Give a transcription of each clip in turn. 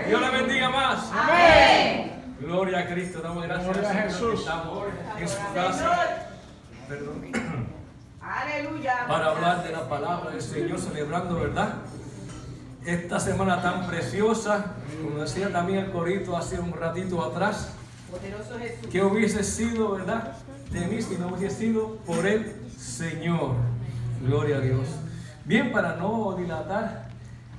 Dios le bendiga más. Amén. Gloria a Cristo. Damos gracias Gloria a al Señor que Jesús. estamos en su casa. Perdón. Aleluya. Para hablar de la palabra del Señor, celebrando, ¿verdad? Esta semana tan preciosa, como decía también el corito hace un ratito atrás, Poderoso Jesús. que hubiese sido, ¿verdad?, de mí si no hubiese sido por el Señor. Gloria a Dios. Bien, para no dilatar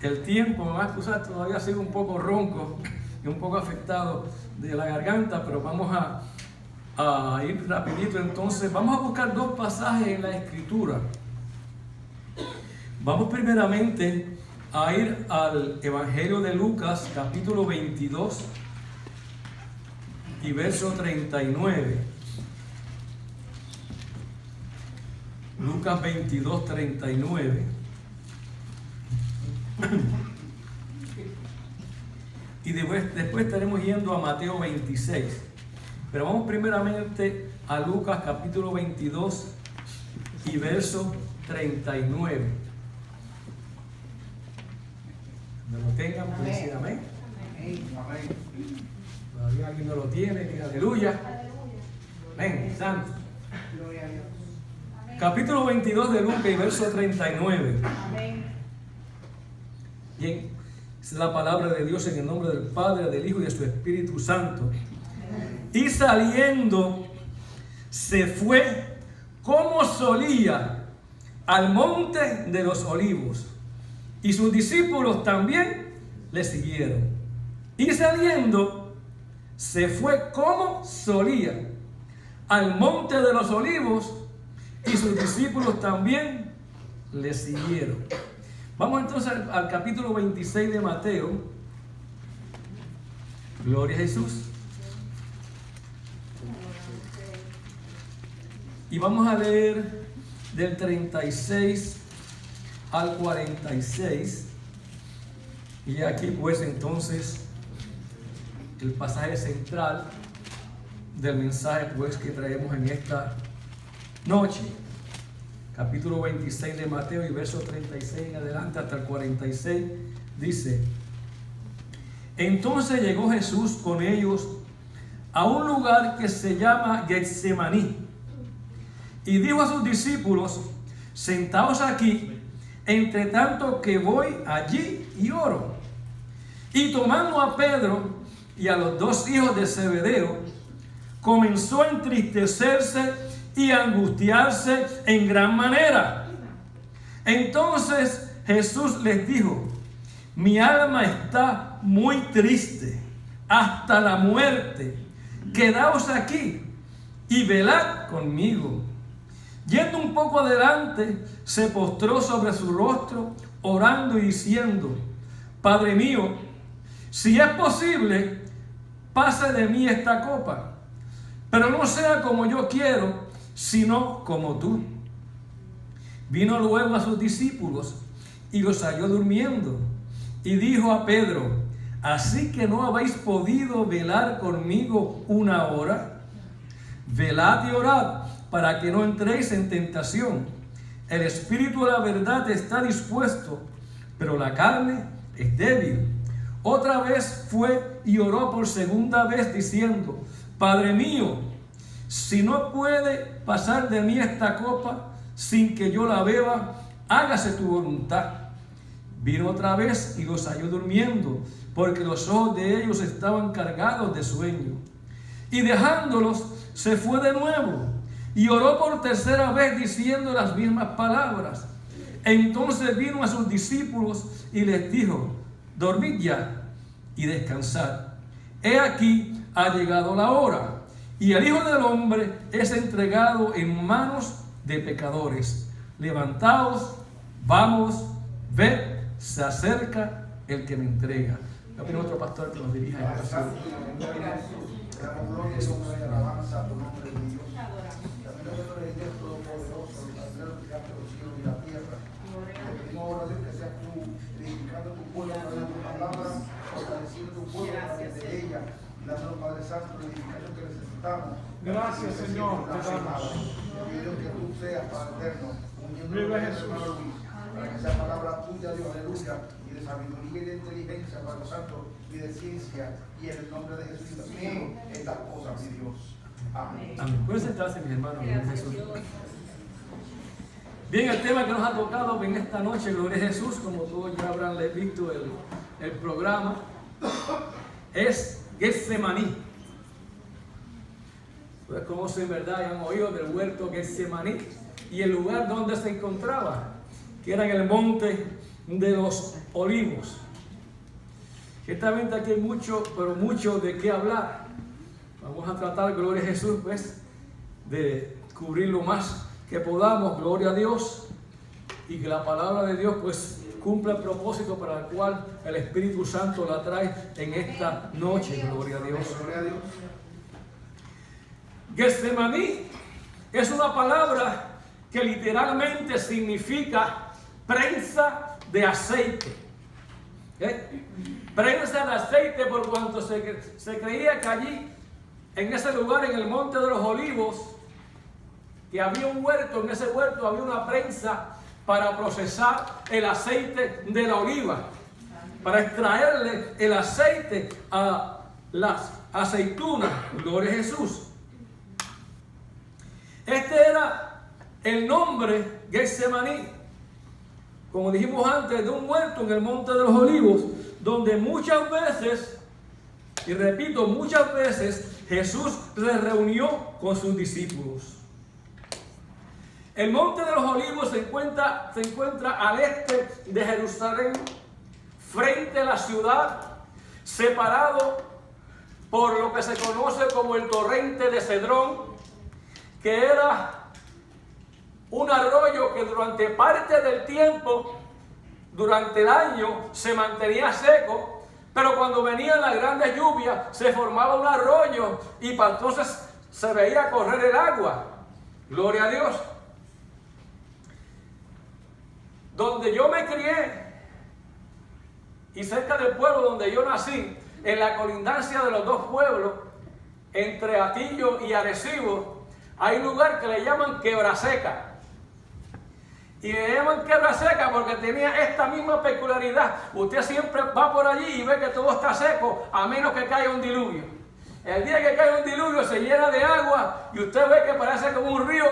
el tiempo, me vas a excusar, todavía sigo un poco ronco y un poco afectado de la garganta, pero vamos a ir rapidito. Entonces, vamos a buscar dos pasajes en la Escritura. Vamos primeramente a ir al Evangelio de Lucas, capítulo 22 y verso 39. Lucas 22, 39. Y después estaremos yendo a Mateo 26. Pero vamos primeramente a Lucas capítulo 22 y verso 39. Cuando lo tengan, pues decir amén. Todavía alguien no lo tiene, diga aleluya. Amén, santo. Gloria a Dios. Capítulo 22 de Lucas y verso 39. Amén. Bien, es la palabra de Dios en el nombre del Padre, del Hijo y de su Espíritu Santo. Y saliendo, se fue como solía al monte de los olivos. Y sus discípulos también le siguieron. Y saliendo, se fue como solía al monte de los olivos. Y sus discípulos también le siguieron. Vamos entonces al capítulo 26 de Mateo. Gloria a Jesús. Y vamos a leer del 36 al 46. Y aquí pues entonces el pasaje central del mensaje pues que traemos en esta noche. Capítulo 26 de Mateo y verso 36 en adelante hasta el 46 dice: Entonces llegó Jesús con ellos a un lugar que se llama Getsemaní y dijo a sus discípulos: Sentaos aquí, entre tanto que voy allí y oro. Y tomando a Pedro y a los dos hijos de Zebedeo, comenzó a entristecerse y angustiarse en gran manera. Entonces Jesús les dijo: Mi alma está muy triste hasta la muerte. Quedaos aquí y velad conmigo. Yendo un poco adelante, se postró sobre su rostro, orando y diciendo: Padre mío, si es posible, pase de mí esta copa, pero no sea como yo quiero, sino como tú. Vino luego a sus discípulos y los halló durmiendo, y dijo a Pedro: ¿Así que no habéis podido velar conmigo una hora? Velad y orad, para que no entréis en tentación. El espíritu de la verdad está dispuesto, pero la carne es débil. Otra vez fue y oró por segunda vez, diciendo: Padre mío, si no puede pasar de mí esta copa sin que yo la beba, hágase tu voluntad. Vino otra vez y los halló durmiendo, porque los ojos de ellos estaban cargados de sueño. Y dejándolos, se fue de nuevo y oró por tercera vez, diciendo las mismas palabras. Entonces vino a sus discípulos y les dijo: Dormid ya y descansad. He aquí ha llegado la hora, y el Hijo del Hombre es entregado en manos de pecadores. Levantaos, vamos, ved, se acerca el que me entrega. Yo pido a nuestro pastor que nos dirija en oración. Padre Santo, la edificación que necesitamos. Gracias, Señor. Te damos. Yo que tú seas, Padre eterno, uniendo Viva a Jesús. hermano Luis, para que sea palabra tuya, Dios, aleluya, y de sabiduría y de inteligencia, Padre Santo, y de ciencia, y en el nombre de Jesús también estas cosas, mi Dios. Amén. Amén. Pueden sentarse, mis hermanos. Gloria a Jesús. Bien, el tema que nos ha tocado en esta noche, Gloria a Jesús, como todos ya habrán visto el programa, es Getsemaní. Ustedes conocen, ¿verdad? Y han oído del huerto Getsemaní y el lugar donde se encontraba, que era en el monte de los Olivos. Ciertamente aquí hay mucho, pero mucho de qué hablar. Vamos a tratar, Gloria a Jesús, pues, de cubrir lo más que podamos, gloria a Dios, y que la palabra de Dios, pues, cumpla el propósito para el cual el Espíritu Santo la trae en esta noche, gloria a Dios. Gloria a Dios. Getsemaní es una palabra que literalmente significa prensa de aceite. Prensa de aceite, por cuanto se creía que allí, en ese lugar, en el monte de los Olivos, que había un huerto, en ese huerto había una prensa para procesar el aceite de la oliva, para extraerle el aceite a las aceitunas. Gloria a Jesús. Este era el nombre Getsemaní, como dijimos antes, de un huerto en el monte de los Olivos, donde muchas veces, y repito, muchas veces Jesús se reunió con sus discípulos. El monte de los Olivos se encuentra al este de Jerusalén, frente a la ciudad, separado por lo que se conoce como el torrente de Cedrón, que era un arroyo que durante parte del tiempo, durante el año, se mantenía seco, pero cuando venían las grandes lluvias se formaba un arroyo y para entonces se veía correr el agua. Gloria a Dios. Donde yo me crié y cerca del pueblo donde yo nací, en la colindancia de los dos pueblos, entre Atillo y Arecibo, hay un lugar que le llaman Quebraseca. Y le llaman Quebraseca porque tenía esta misma peculiaridad. Usted siempre va por allí y ve que todo está seco, a menos que caiga un diluvio. El día que cae un diluvio se llena de agua y usted ve que parece como un río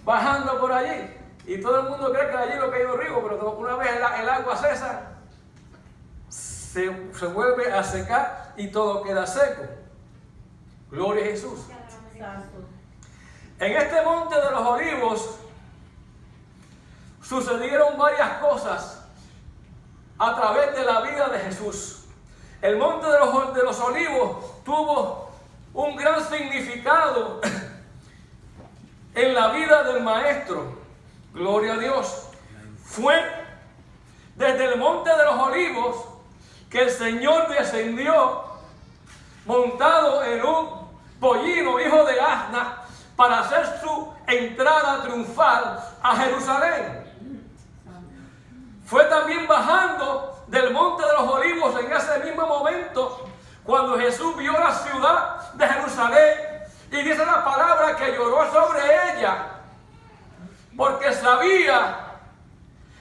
bajando por allí. Y todo el mundo cree que allí lo que hay un río, pero una vez el agua cesa, se vuelve a secar y todo queda seco. Gloria a Jesús. En este monte de los Olivos sucedieron varias cosas a través de la vida de Jesús. El monte de los Olivos tuvo un gran significado en la vida del Maestro. Gloria a Dios. Fue desde el monte de los Olivos que el Señor descendió montado en un pollino hijo de asna para hacer su entrada triunfal a Jerusalén. Fue también bajando del monte de los Olivos en ese mismo momento cuando Jesús vio la ciudad de Jerusalén y dice la palabra que lloró sobre ella porque sabía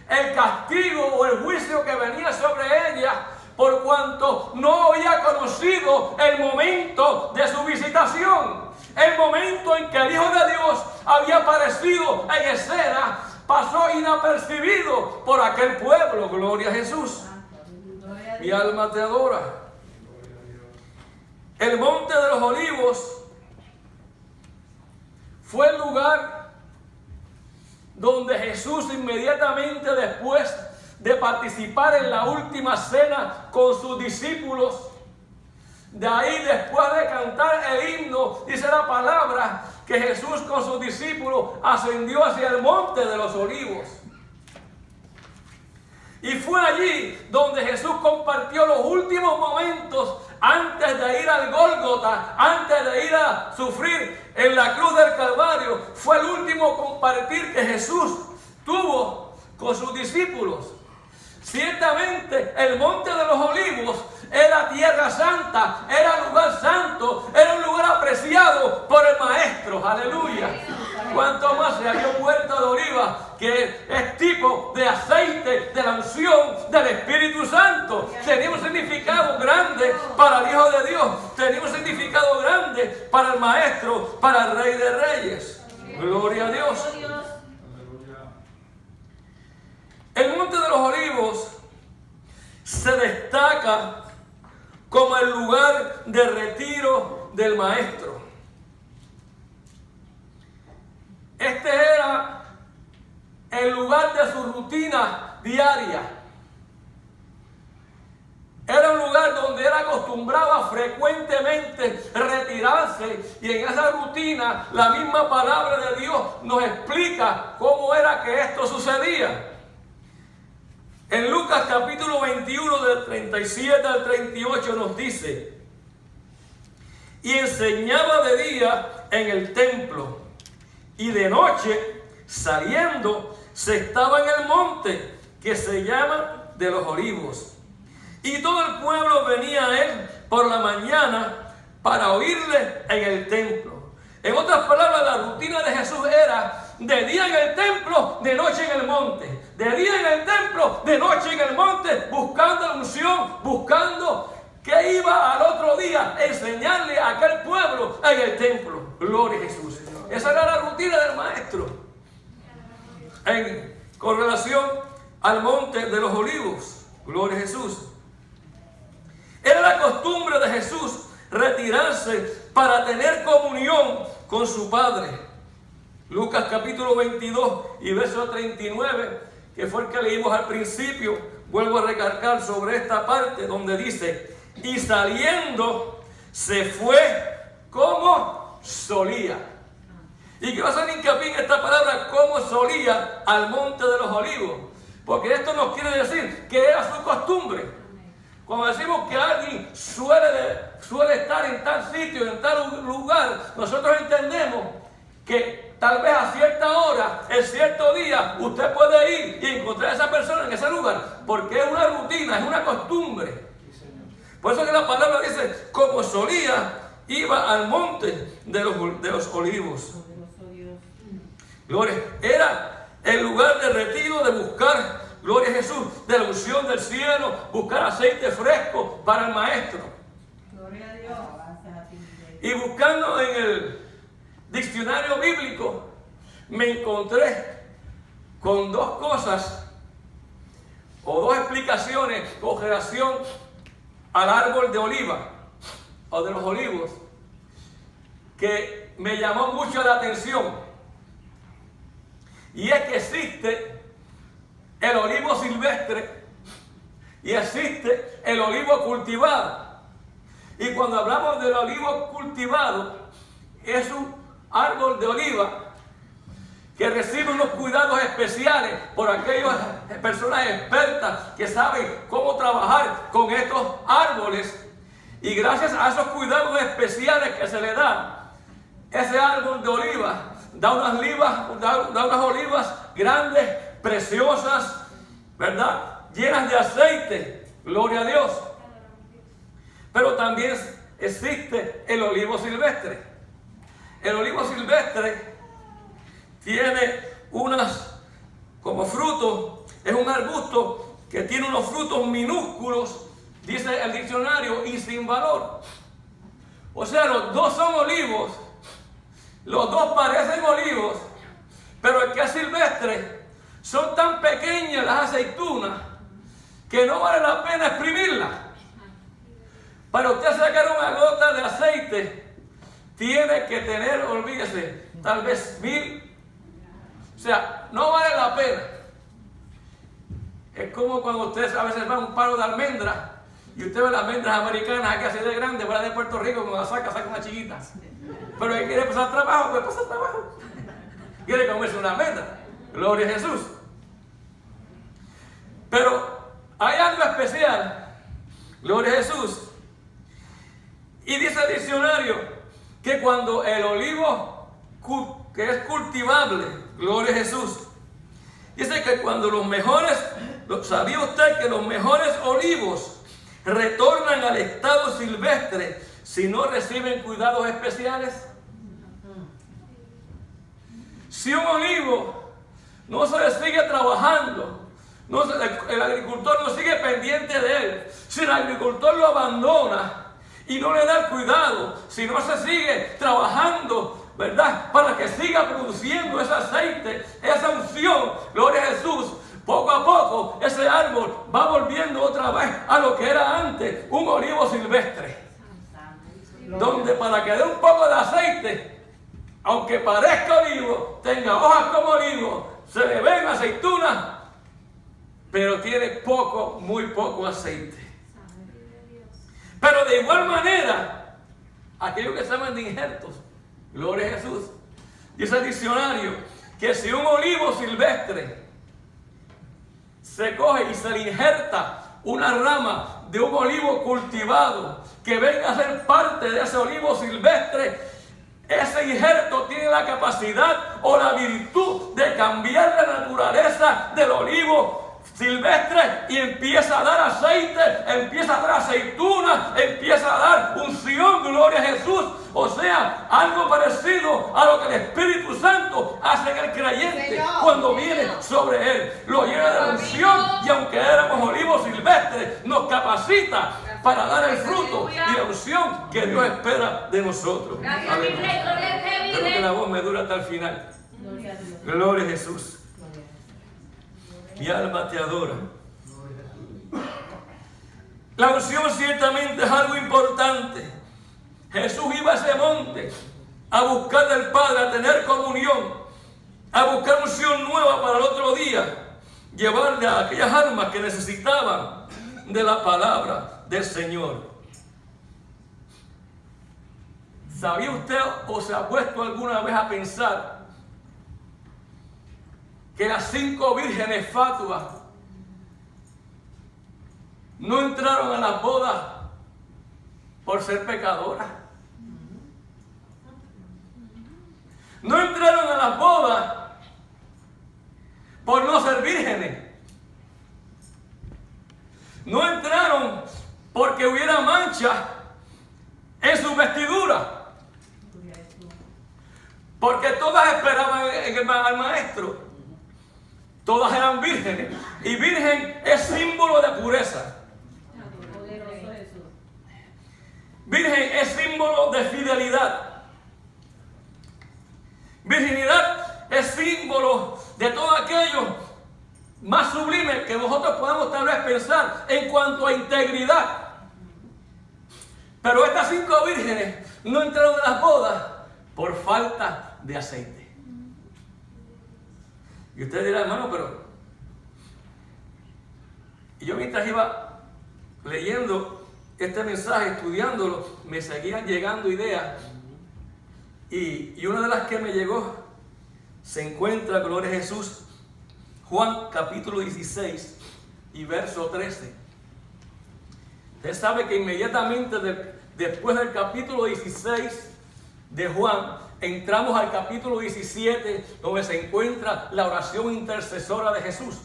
el castigo o el juicio que venía sobre ella por cuanto no había conocido el momento de su visitación. El momento en que el Hijo de Dios había aparecido en escena pasó inapercibido por aquel pueblo. Gloria a Jesús. Mi alma te adora. El monte de los Olivos fue el lugar donde Jesús inmediatamente después de participar en la última cena con sus discípulos, de ahí después de cantar el himno, dice la palabra que Jesús con sus discípulos ascendió hacia el monte de los Olivos. Y fue allí donde Jesús compartió los últimos momentos antes de ir al Gólgota, antes de ir a sufrir en la cruz del Calvario. Fue el último compartir que Jesús tuvo con sus discípulos. Ciertamente el monte de los Olivos era tierra santa, era lugar santo, era un lugar apreciado por el Maestro. Aleluya. Cuanto más se halló huerta de oliva, que es tipo de aceite de la unción del Espíritu Santo. Tenía un significado grande para el Hijo de Dios. Tenía un significado grande para el Maestro, para el Rey de Reyes. Gloria a Dios. El Monte de los Olivos se destaca como el lugar de retiro del Maestro. Este era el lugar de su rutina diaria. Era un lugar donde él acostumbraba frecuentemente retirarse, y en esa rutina la misma palabra de Dios nos explica cómo era que esto sucedía. En Lucas capítulo 21 del 37 al 38 nos dice: y enseñaba de día en el templo, y de noche, saliendo, se estaba en el monte que se llama de los Olivos. Y todo el pueblo venía a él por la mañana para oírle en el templo. En otras palabras, la rutina de Jesús era de día en el templo, de noche en el monte. De día en el templo, de noche en el monte, buscando la unción, buscando que iba al otro día a enseñarle a aquel pueblo en el templo. Gloria a Jesús. Esa era la rutina del Maestro con relación al monte de los Olivos. Gloria a Jesús. Era la costumbre de Jesús retirarse para tener comunión con su Padre. Lucas capítulo 22 y verso 39, que fue el que leímos al principio, vuelvo a recalcar sobre esta parte donde dice: y saliendo se fue como solía. Y quiero hacer hincapié en esta palabra, como solía, al monte de los Olivos, porque esto nos quiere decir que era su costumbre. Cuando decimos que alguien suele estar en tal sitio, en tal lugar, nosotros entendemos que tal vez a cierta hora, en cierto día, usted puede ir y encontrar a esa persona en ese lugar, porque es una rutina, es una costumbre. Por eso que la palabra dice: como solía, iba al monte de los Olivos. Gloria. Era el lugar de retiro, de buscar, gloria a Jesús, de la unción del cielo, buscar aceite fresco para el Maestro. Gloria a Dios. Y buscando en el diccionario bíblico, me encontré con dos cosas o dos explicaciones con relación al árbol de oliva o de los olivos, que me llamó mucho la atención. Y es que existe el olivo silvestre y existe el olivo cultivado. Y cuando hablamos del olivo cultivado, es un árbol de oliva que recibe unos cuidados especiales por aquellas personas expertas que saben cómo trabajar con estos árboles. Y gracias a esos cuidados especiales que se le da, ese árbol de oliva da unas olivas grandes, preciosas, ¿verdad? Llenas de aceite. Gloria a Dios. Pero también existe el olivo silvestre. El olivo silvestre tiene como frutos, es un arbusto que tiene unos frutos minúsculos, dice el diccionario, y sin valor. O sea, los dos son olivos, los dos parecen olivos, pero el que es silvestre, son tan pequeñas las aceitunas que no vale la pena exprimirlas. Para usted sacar una gota de aceite, tiene que tener, olvídese, tal vez 1000. O sea, no vale la pena. Es como cuando usted a veces va a un palo de almendras y usted ve las almendras americanas aquí así de grande, fuera de Puerto Rico, cuando la saca una chiquita. Pero él quiere pasar trabajo, pues pasa trabajo. Quiere comerse una almendra. Gloria a Jesús. Pero hay algo especial. Gloria a Jesús. Y dice el diccionario que cuando el olivo que es cultivable, gloria a Jesús, dice que cuando ¿sabía usted que los mejores olivos retornan al estado silvestre si no reciben cuidados especiales? Si un olivo no se le sigue trabajando, el agricultor no sigue pendiente de él, si el agricultor lo abandona y no le da el cuidado, si no se sigue trabajando, ¿verdad?, para que siga produciendo ese aceite, esa unción, gloria a Jesús, poco a poco ese árbol va volviendo otra vez a lo que era antes, un olivo silvestre, donde para que dé un poco de aceite, aunque parezca olivo, tenga hojas como olivo, se le ven aceitunas, pero tiene poco, muy poco aceite. Pero de igual manera, aquellos que se llaman de injertos, gloria a Jesús, dice el diccionario que si un olivo silvestre se coge y se le injerta una rama de un olivo cultivado que venga a ser parte de ese olivo silvestre, ese injerto tiene la capacidad o la virtud de cambiar la naturaleza del olivo silvestre y empieza a dar aceite, empieza a dar aceituna, empieza a dar unción, gloria a Jesús. O sea, algo parecido a lo que el Espíritu Santo hace en el creyente, Señor, cuando viene sobre él. Lo llena de unción y aunque éramos olivos silvestres, nos capacita para dar el fruto y la unción que Dios espera de nosotros. Espero que la voz me dure hasta el final. Gloria a Jesús. Mi alma te adora. La unción ciertamente es algo importante. Jesús iba a ese monte a buscar del Padre, a tener comunión, a buscar unción nueva para el otro día, llevarle a aquellas almas que necesitaban de la palabra del Señor. ¿Sabía usted o se ha puesto alguna vez a pensar que las 5 vírgenes fatuas no entraron a las bodas por ser pecadoras? No entraron a las bodas por no ser vírgenes. No entraron porque hubiera mancha en su vestidura. Porque todas esperaban al maestro. Todas eran vírgenes. Y virgen es símbolo de pureza. Virgen es símbolo de fidelidad. Virginidad es símbolo de todo aquello más sublime que nosotros podamos tal vez pensar en cuanto a integridad. Pero estas 5 vírgenes no entraron a las bodas por falta de aceite. Y usted dirá, hermano, pero... Y yo mientras iba leyendo este mensaje, estudiándolo, me seguían llegando ideas. Y una de las que me llegó se encuentra, gloria a Jesús, Juan capítulo 16 y verso 13. Usted sabe que inmediatamente después del capítulo 16 de Juan, entramos al capítulo 17, donde se encuentra la oración intercesora de Jesús.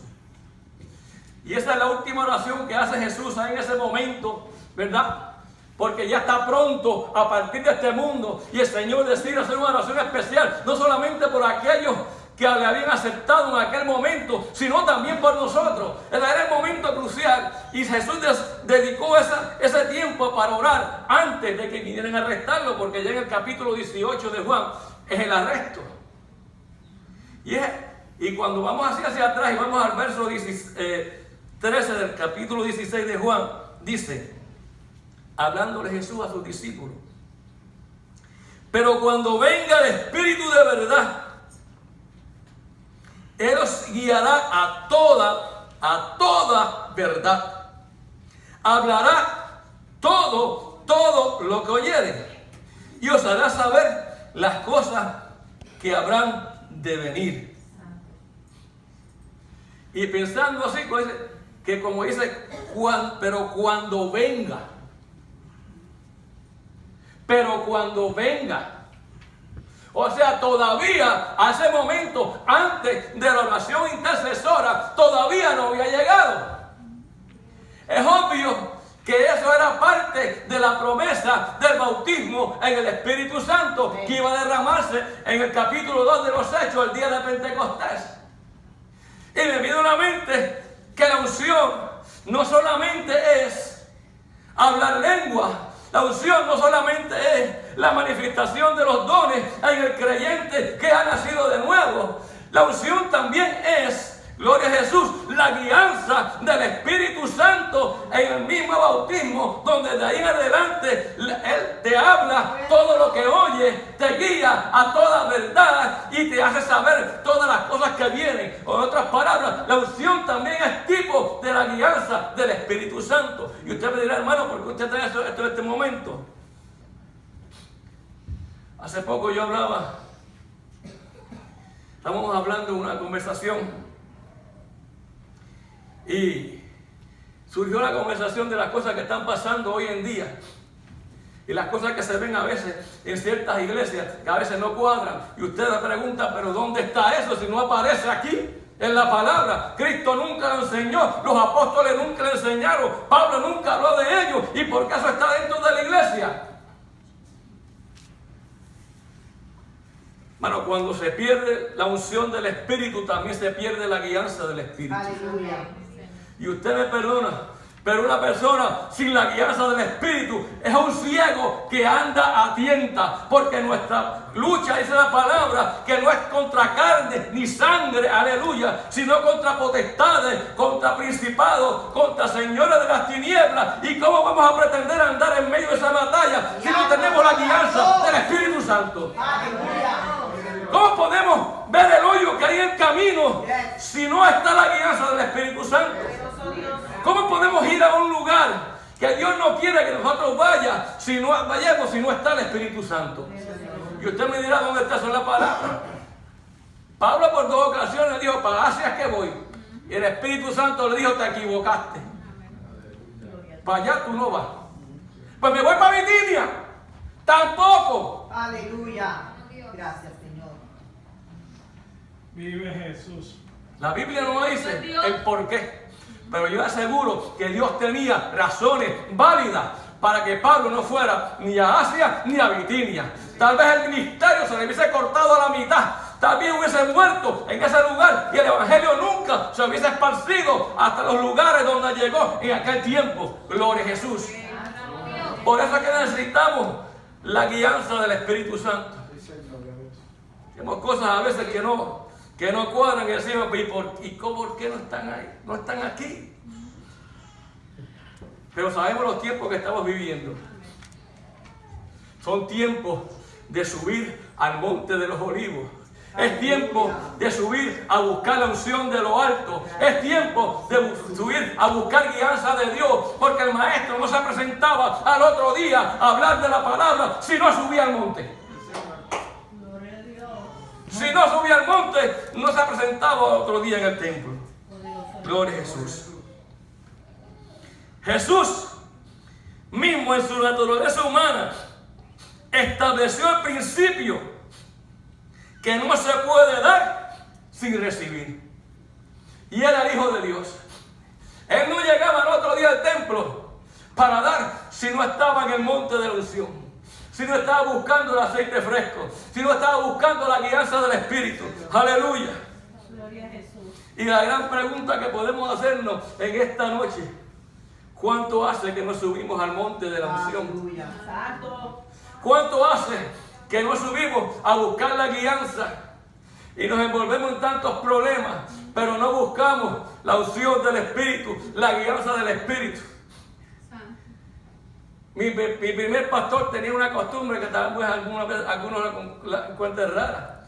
Y esa es la última oración que hace Jesús en ese momento, ¿verdad? Porque ya está pronto a partir de este mundo y el Señor decide hacer una oración especial, no solamente por aquellos que le habían aceptado en aquel momento, sino también por nosotros. Era el momento crucial y Jesús dedicó ese tiempo para orar antes de que vinieran a arrestarlo, porque ya en el capítulo 18 de Juan es el arresto. Y cuando vamos hacia atrás y vamos al verso 13 del capítulo 16 de Juan, dice, hablándole Jesús a sus discípulos: pero cuando venga el Espíritu de verdad, Él os guiará a toda verdad. Hablará todo lo que oyere, y os hará saber las cosas que habrán de venir. Y pensando así, que como dice, pero cuando venga. O sea, todavía a ese momento, antes de la oración intercesora, todavía no había llegado. Es obvio que eso era parte parte de la promesa del bautismo en el Espíritu Santo que iba a derramarse en el capítulo 2 de los Hechos, el día de Pentecostés. Y me vino a la mente que la unción no solamente es hablar lengua, la unción no solamente es la manifestación de los dones en el creyente que ha nacido de nuevo. La unción también es, gloria a Jesús, la guianza del Espíritu Santo en el mismo bautismo, donde de ahí en adelante Él te habla todo lo que oye, te guía a toda verdad y te hace saber todas las cosas que vienen. O en otras palabras, la unción también es tipo de la guianza del Espíritu Santo. Y usted me dirá, hermano, ¿por qué usted trae esto en este momento? Hace poco yo estábamos hablando en una conversación y surgió la conversación de las cosas que están pasando hoy en día y las cosas que se ven a veces en ciertas iglesias que a veces no cuadran. Y usted se pregunta, pero ¿dónde está eso si no aparece aquí en la palabra? Cristo nunca lo enseñó, los apóstoles nunca le enseñaron, Pablo nunca habló de ello. ¿Y por qué eso está dentro de la iglesia? Bueno, cuando se pierde la unción del Espíritu, también se pierde la guianza del Espíritu. Aleluya. Y usted me perdona, pero una persona sin la guianza del Espíritu es un ciego que anda a tienta, porque nuestra lucha, dice la palabra, que no es contra carne ni sangre, aleluya, sino contra potestades, contra principados, contra señores de las tinieblas. ¿Y cómo vamos a pretender andar en medio de esa batalla si no tenemos la guianza del Espíritu Santo? ¿Cómo podemos ver el hoyo que hay en el camino si no está la guianza del Espíritu Santo? ¿Cómo podemos ir a un lugar que Dios no quiere que nosotros vayamos si no está el Espíritu Santo? Y usted me dirá, ¿dónde está eso en la palabra? Pablo por 2 ocasiones dijo, para Asia es que voy. Y el Espíritu Santo le dijo, te equivocaste. Para allá tú no vas. Pues me voy para Bitinia. Tampoco. Aleluya. Gracias, Señor. Vive Jesús. La Biblia no dice el por qué, pero yo aseguro que Dios tenía razones válidas para que Pablo no fuera ni a Asia ni a Bitinia. Tal vez el ministerio se le hubiese cortado a la mitad, tal vez hubiese muerto en ese lugar y el evangelio nunca se hubiese esparcido hasta los lugares donde llegó en aquel tiempo. Gloria a Jesús. Por eso es que necesitamos la guianza del Espíritu Santo. Tenemos cosas a veces que no cuadran y decimos, ¿por qué no están ahí? No están aquí. Pero sabemos los tiempos que estamos viviendo. Son tiempos de subir al monte de los olivos. Es tiempo de subir a buscar la unción de lo alto. Es tiempo de subir a buscar guianza de Dios. Porque el maestro no se presentaba al otro día a hablar de la palabra si no subía al monte. Si no subía al monte, no se presentaba otro día en el templo. Gloria a Jesús. Jesús mismo en su naturaleza humana estableció el principio que no se puede dar sin recibir. Y era el Hijo de Dios. Él no llegaba al otro día al templo para dar si no estaba en el monte de la unción. Si no estaba buscando el aceite fresco, si no estaba buscando la guianza del Espíritu. Aleluya. Gloria a Jesús. Y la gran pregunta que podemos hacernos en esta noche, ¿cuánto hace que no subimos al monte de la unción? Aleluya. Santo. ¿Cuánto hace que no subimos a buscar la guianza? Y nos envolvemos en tantos problemas, pero no buscamos la unción del Espíritu, la guianza del Espíritu. Mi primer pastor tenía una costumbre que tal vez algunos la encuentren rara.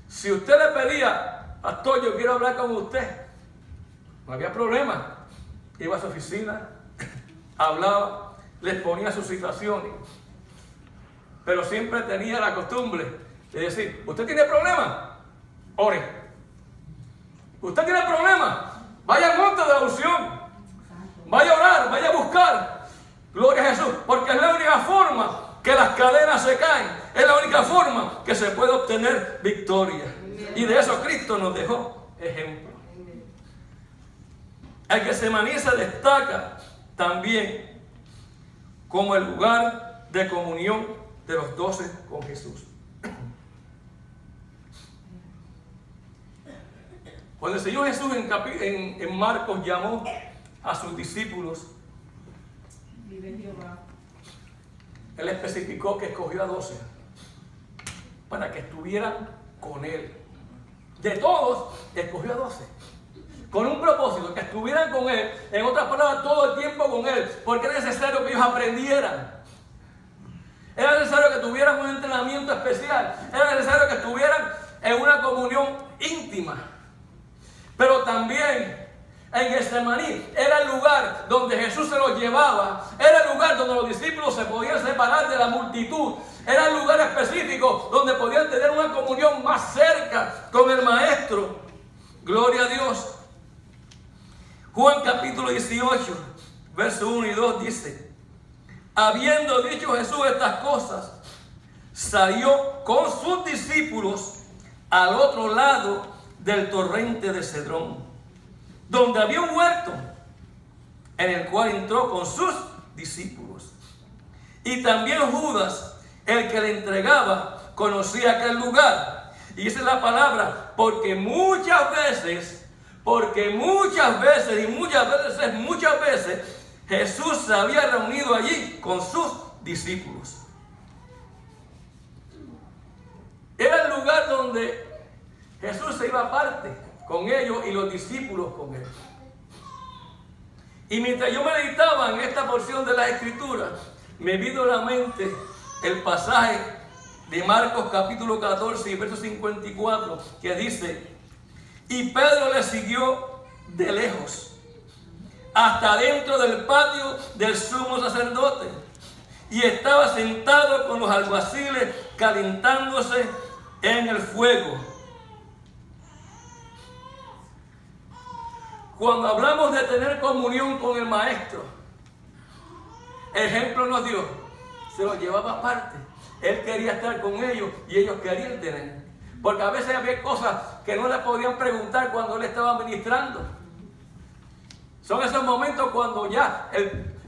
Si usted le pedía, pastor, yo quiero hablar con usted, no había problema. Iba a su oficina, hablaba, les ponía sus situaciones. Pero siempre tenía la costumbre de decir, ¿usted tiene problemas? Ore. ¿Usted tiene problemas? Vaya al monte de la unción. Vaya a orar, vaya a buscar. Gloria a Jesús, porque es la única forma que las cadenas se caen. Es la única forma que se puede obtener victoria. Y de eso Cristo nos dejó ejemplo. El Getsemaní se destaca también como el lugar de comunión de los 12 con Jesús. Cuando el Señor Jesús en Marcos llamó a sus discípulos, Vive Jehová. Él especificó que escogió a 12 para que estuvieran con Él. De todos, escogió a 12. Con un propósito, que estuvieran con Él. En otras palabras, todo el tiempo con Él. Porque era necesario que ellos aprendieran. Era necesario que tuvieran un entrenamiento especial. Era necesario que estuvieran en una comunión íntima. Pero también en Getsemaní era el lugar donde Jesús se los llevaba. Era el lugar donde los discípulos se podían separar de la multitud. Era el lugar específico donde podían tener una comunión más cerca con el Maestro. Gloria a Dios. Juan capítulo 18, verso 1 y 2 dice: habiendo dicho Jesús estas cosas, salió con sus discípulos al otro lado del torrente de Cedrón, donde había un huerto, en el cual entró con sus discípulos. Y también Judas, el que le entregaba, conocía aquel lugar. Y esa es la palabra, porque muchas veces, Jesús se había reunido allí con sus discípulos. Era el lugar donde Jesús se iba aparte con ellos y los discípulos con él. Y mientras yo meditaba en esta porción de la Escritura, me vino a la mente el pasaje de Marcos capítulo 14 y verso 54, que dice: y Pedro le siguió de lejos, hasta dentro del patio del sumo sacerdote, y estaba sentado con los alguaciles calentándose en el fuego. Cuando hablamos de tener comunión con el Maestro, el ejemplo nos dio, se los llevaba aparte. Él quería estar con ellos y ellos querían tener. Porque a veces había cosas que no le podían preguntar cuando él estaba ministrando. Son esos momentos cuando ya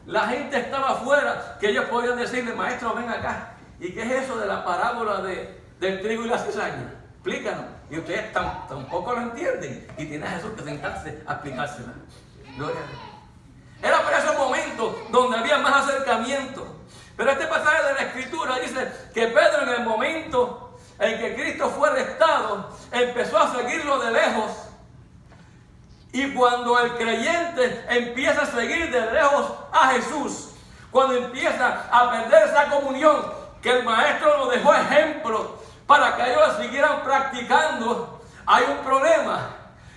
la gente estaba afuera, que ellos podían decirle: maestro, ven acá. ¿Y qué es eso de la parábola del trigo y la cizaña? Explícanos. Y ustedes tampoco lo entienden. Y tiene a Jesús que sentarse a explicársela. Gloria a Dios. Era para esos momentos donde había más acercamiento. Pero este pasaje de la Escritura dice que Pedro, en el momento en que Cristo fue arrestado, empezó a seguirlo de lejos. Y cuando el creyente empieza a seguir de lejos a Jesús, cuando empieza a perder esa comunión que el Maestro nos dejó ejemplo para que ellos la siguieran practicando, hay un problema.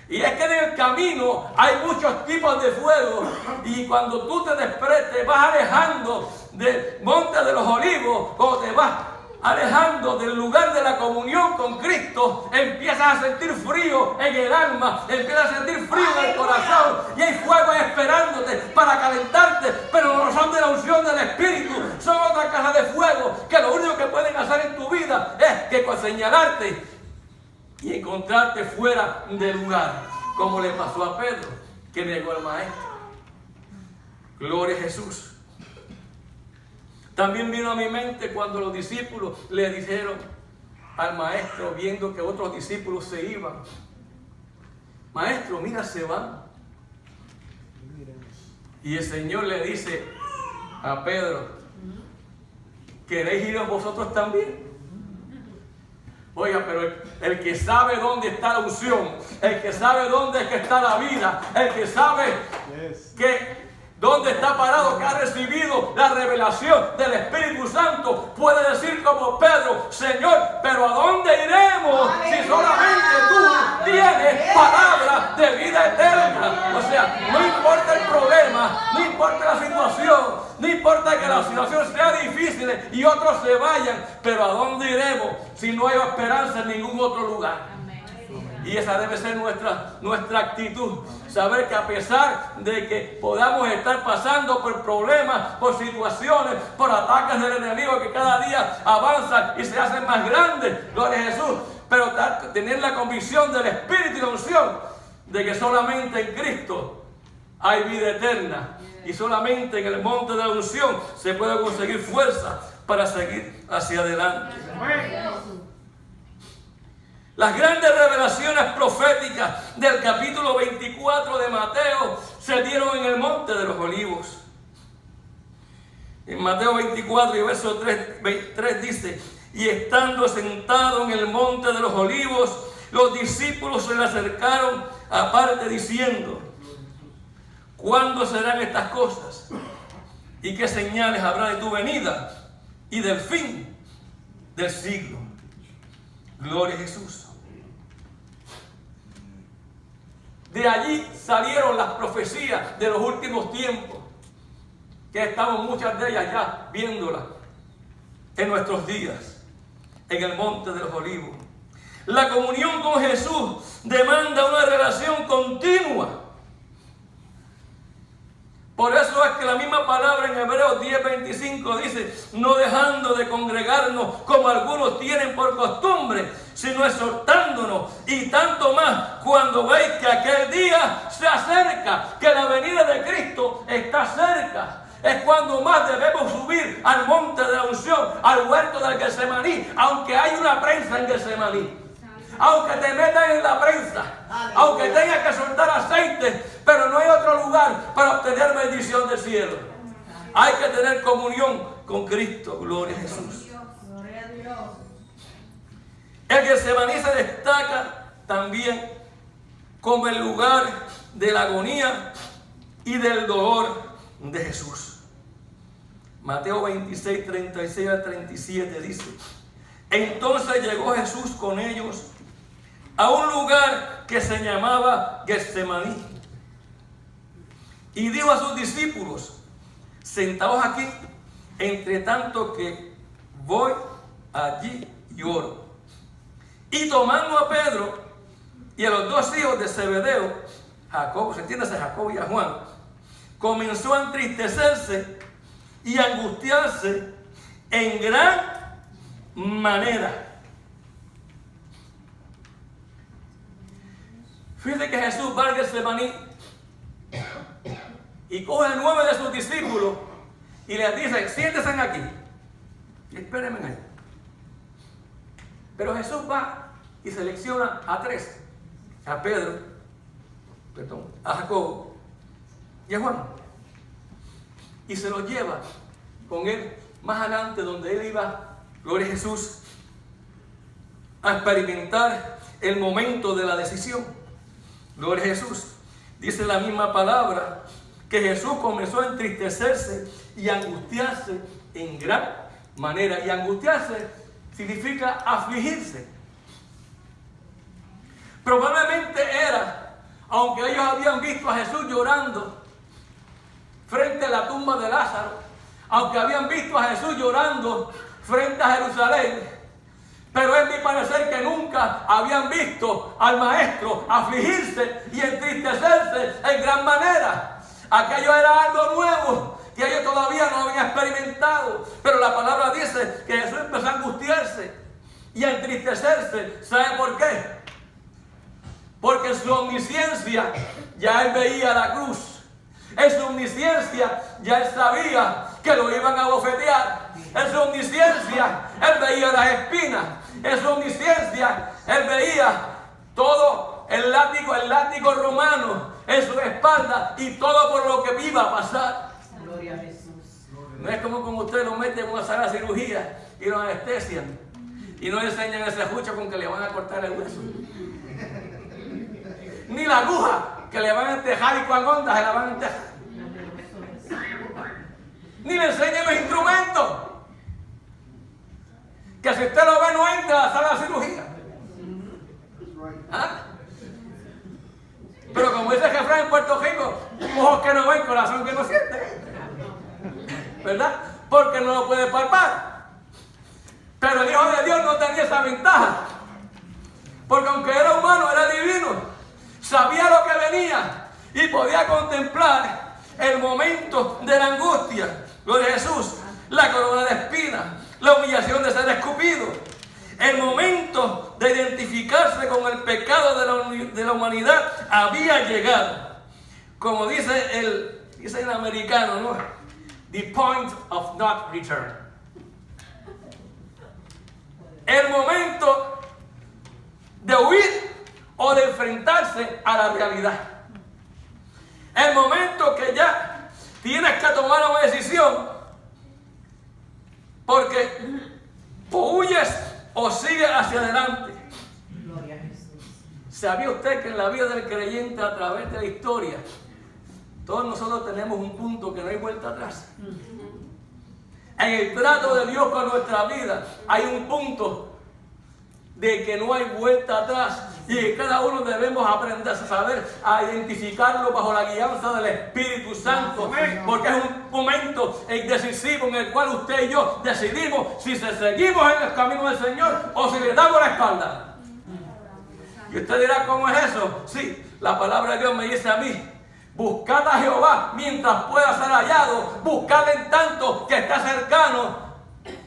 Y es que en el camino hay muchos tipos de fuego. Y cuando tú te vas alejando del monte de los olivos, o te vas alejando del lugar de la comunión con Cristo, empiezas a sentir frío en el alma, empiezas a sentir frío en el corazón, y hay fuego esperándote para calentarte, pero no son de la unción del Espíritu, son otra clase de fuego que lo único que pueden hacer en tu vida es que señalarte y encontrarte fuera del lugar, como le pasó a Pedro, que negó al Maestro. Gloria a Jesús. También vino a mi mente cuando los discípulos le dijeron al Maestro, viendo que otros discípulos se iban: Maestro, mira, se van. Y el Señor le dice a Pedro: ¿queréis ir vosotros también? Oiga, pero el que sabe dónde está la unción, el que sabe dónde es que está la vida, el que sabe dónde está parado, que ha recibido la revelación del Espíritu Santo, puede decir como Pedro: Señor, pero ¿a dónde iremos si solamente tú tienes palabra de vida eterna? O sea, no importa el problema, no importa la situación, no importa que la situación sea difícil y otros se vayan, pero ¿a dónde iremos si no hay esperanza en ningún otro lugar? Y esa debe ser nuestra actitud. Saber que a pesar de que podamos estar pasando por problemas, por situaciones, por ataques del enemigo que cada día avanzan y se hacen más grandes, gloria a Jesús, pero tener la convicción del Espíritu y la unción de que solamente en Cristo hay vida eterna. Y solamente en el monte de la unción se puede conseguir fuerza para seguir hacia adelante. Las grandes revelaciones proféticas del capítulo 24 de Mateo se dieron en el monte de los olivos. En Mateo 24 y verso 3 dice: y estando sentado en el monte de los olivos, los discípulos se le acercaron aparte diciendo: ¿cuándo serán estas cosas? ¿Y qué señales habrá de tu venida y del fin del siglo? Gloria a Jesús. De allí salieron las profecías de los últimos tiempos, que estamos muchas de ellas ya viéndolas en nuestros días, en el monte de los olivos. La comunión con Jesús demanda una relación continua. Por eso es que la misma palabra en Hebreos 10:25 dice: no dejando de congregarnos como algunos tienen por costumbre, sino exhortándonos, y tanto más cuando veis que aquel día se acerca, que la venida de Cristo está cerca. Es cuando más debemos subir al monte de la unción, al huerto del Getsemaní, aunque hay una prensa en Getsemaní. Aunque te metan en la prensa, aunque tengas que soltar aceite, pero no hay otro lugar para obtener bendición del cielo. Hay que tener comunión con Cristo. Gloria a Jesús. El Getsemaní se destaca también como el lugar de la agonía y del dolor de Jesús. Mateo 26, 36 al 37 dice: entonces llegó Jesús con ellos a un lugar que se llamaba Getsemaní, y dijo a sus discípulos: sentaos aquí, entre tanto que voy allí y oro. Y tomando a Pedro y a los dos hijos de Zebedeo, Jacobo, se entiende, a Jacobo y a Juan, comenzó a entristecerse y a angustiarse en gran manera. Fíjate que Jesús va al Getsemaní y coge a 9 de sus discípulos y les dice: siéntense aquí y espérenme ahí. Pero Jesús va y selecciona a 3, a Pedro, a Jacobo y a Juan, y se los lleva con él más adelante, donde él iba, gloria a Jesús, a experimentar el momento de la decisión. Gloria a Jesús. Dice la misma palabra que Jesús comenzó a entristecerse y a angustiarse en gran manera. Y angustiarse significa afligirse. Probablemente era, aunque ellos habían visto a Jesús llorando frente a la tumba de Lázaro, aunque habían visto a Jesús llorando frente a Jerusalén, pero es mi parecer que nunca habían visto al Maestro afligirse y entristecerse en gran manera. Aquello era algo nuevo que ellos todavía no habían experimentado. Pero la palabra dice que Jesús empezó a angustiarse y a entristecerse. ¿Sabe por qué? Porque en su omnisciencia ya él veía la cruz. En su omnisciencia ya él sabía que lo iban a bofetear. En su omnisciencia él veía las espinas. En su omnisciencia él veía todo el látigo romano en su espalda y todo por lo que iba a pasar. Gloria a Jesús. No es como ustedes lo meten en una sala de cirugía y lo anestesian y no le enseñan ese ajucho con que le van a cortar el hueso. Ni la aguja que le van a entejar y con ondas se la van a entejar. Ni le enseñan los instrumentos. Que si usted lo ve no entra a la sala de cirugía. ¿Ah? Pero como dice Jefran en Puerto Rico, ojos que no ven, corazón que no siente. ¿Verdad? Porque no lo puede palpar. Pero el Hijo de Dios no tenía esa ventaja. Porque aunque era humano, era divino. Sabía lo que venía y podía contemplar el momento de la angustia. Gloria a Jesús. La corona de espinas, la humillación de ser escupido, el momento de identificarse con el pecado de la humanidad había llegado. como dice el americano, ¿no? The point of not return. El momento de huir o de enfrentarse a la realidad. El momento que ya tienes que tomar una decisión, porque o huyes o sigues hacia adelante. Gloria a Jesús. ¿Sabía usted que en la vida del creyente, a través de la historia, todos nosotros tenemos un punto que no hay vuelta atrás? En el trato de Dios con nuestra vida hay un punto de que no hay vuelta atrás, y que cada uno debemos aprender a saber a identificarlo bajo la guianza del Espíritu Santo, porque es un momento decisivo en el cual usted y yo decidimos si seguimos en el camino del Señor o si le damos la espalda. Y usted dirá, ¿cómo es eso? Sí, la palabra de Dios me dice a mí: buscad a Jehová mientras pueda ser hallado, buscadle en tanto que está cercano.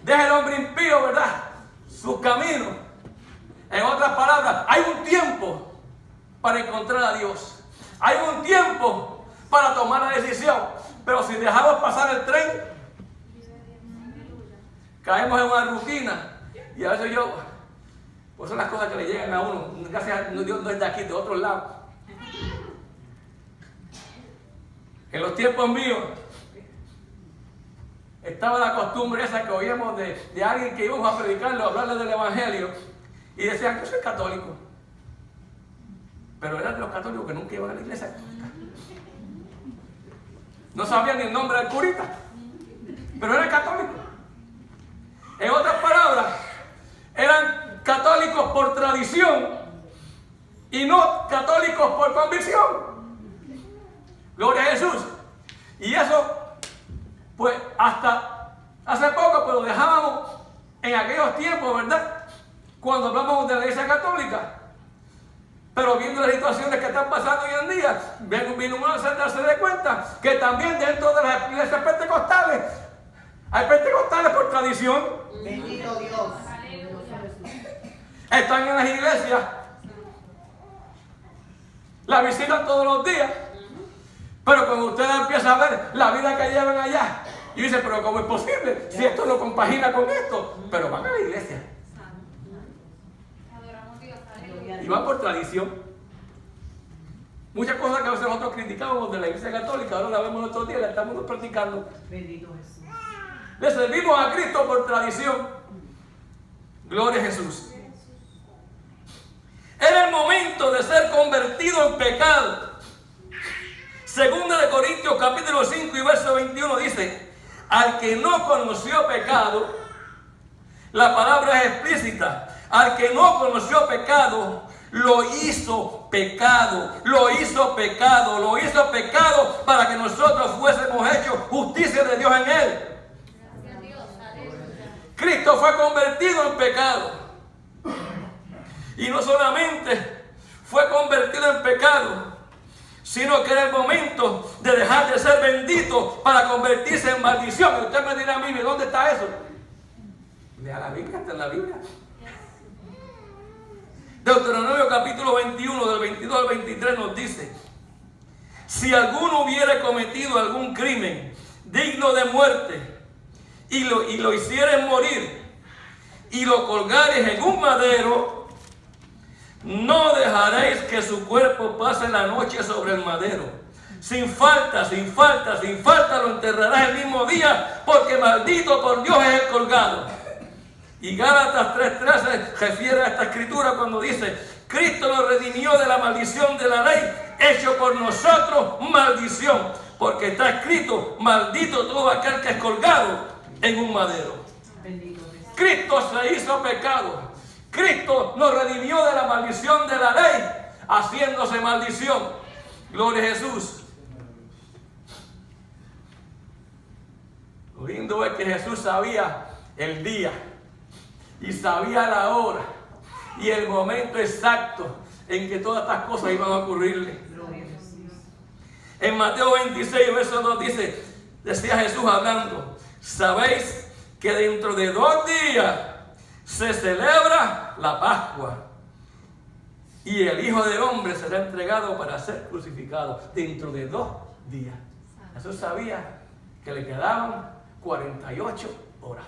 Deje el hombre impío, ¿verdad?, sus caminos. En otras palabras, hay un tiempo para encontrar a Dios. Hay un tiempo para tomar la decisión. Pero si dejamos pasar el tren, caemos en una rutina. Y a veces pues son las cosas que le llegan a uno. Gracias a Dios no es de aquí, de otro lado. En los tiempos míos estaba la costumbre esa que oíamos de alguien que íbamos a predicarlo, a hablarle del Evangelio. Y decían, yo soy católico. Pero eran de los católicos que nunca iban a la iglesia católica. No sabían ni el nombre del curita, pero eran católicos. En otras palabras, eran católicos por tradición y no católicos por convicción. Gloria a Jesús. Y eso, pues hasta hace poco, pues lo dejábamos en aquellos tiempos, ¿verdad?, cuando hablamos de la iglesia católica. Pero viendo las situaciones que están pasando hoy en día, vino uno a darse de cuenta que también dentro de las iglesias pentecostales hay pentecostales por tradición. Bendito Dios. Están en las iglesias, la visitan todos los días, pero cuando usted empieza a ver la vida que llevan allá, y dice, pero ¿cómo es posible? Si esto lo compagina con esto. Pero van a la iglesia. Y van por tradición. Muchas cosas que a veces nosotros criticamos de la iglesia católica, ahora la vemos en otros días, la estamos practicando. Bendito Jesús. Le servimos a Cristo por tradición. Gloria a Jesús. Era el momento de ser convertido en pecado. Segunda de Corintios capítulo 5 y verso 21 dice: al que no conoció pecado, la palabra es explícita. Al que no conoció pecado, lo hizo pecado, lo hizo pecado, lo hizo pecado para que nosotros fuésemos hechos justicia de Dios en él. Gracias a Dios, aleluya. Cristo fue convertido en pecado. Y no solamente fue convertido en pecado, sino que era el momento de dejar de ser bendito para convertirse en maldición. Y usted me dirá a mí, ¿dónde está eso? Lea la Biblia, está en la Biblia. Deuteronomio capítulo 21, del 22 al 23 nos dice: si alguno hubiere cometido algún crimen digno de muerte y lo hicieres morir y lo colgares en un madero, no dejaréis que su cuerpo pase la noche sobre el madero. Sin falta, sin falta, sin falta lo enterrarás el mismo día, porque maldito por Dios es el colgado. Y Gálatas 3:13 refiere a esta escritura cuando dice: Cristo nos redimió de la maldición de la ley, hecho por nosotros maldición, porque está escrito: maldito todo aquel que es colgado en un madero. Bendito Jesús. Cristo se hizo pecado. Cristo nos redimió de la maldición de la ley, haciéndose maldición. Gloria a Jesús. Lo lindo es que Jesús sabía el día y sabía la hora y el momento exacto en que todas estas cosas iban a ocurrirle. Gloria a Jesús. En Mateo 26, verso 2 dice, decía Jesús hablando: sabéis que dentro de 2 días se celebra la Pascua, y el Hijo del Hombre será entregado para ser crucificado dentro de 2 días. Jesús sabía que le quedaban 48 horas.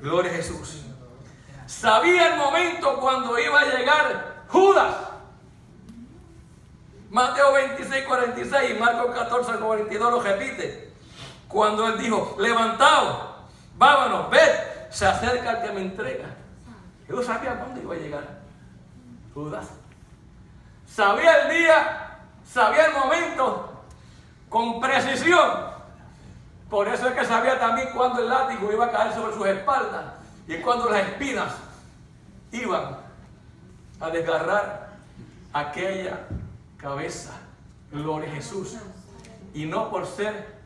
Gloria a Jesús. Sabía el momento cuando iba a llegar Judas. Mateo 26, 46 y Marcos 14, 42 lo repite. Cuando él dijo, levantaos, vámonos, ved, se acerca el que me entrega. Jesús sabía cuándo iba a llegar Judas. Sabía el día, sabía el momento, con precisión. Por eso es que sabía también cuándo el látigo iba a caer sobre sus espaldas y cuándo las espinas iban a desgarrar aquella cabeza. Gloria a Jesús. Y no por ser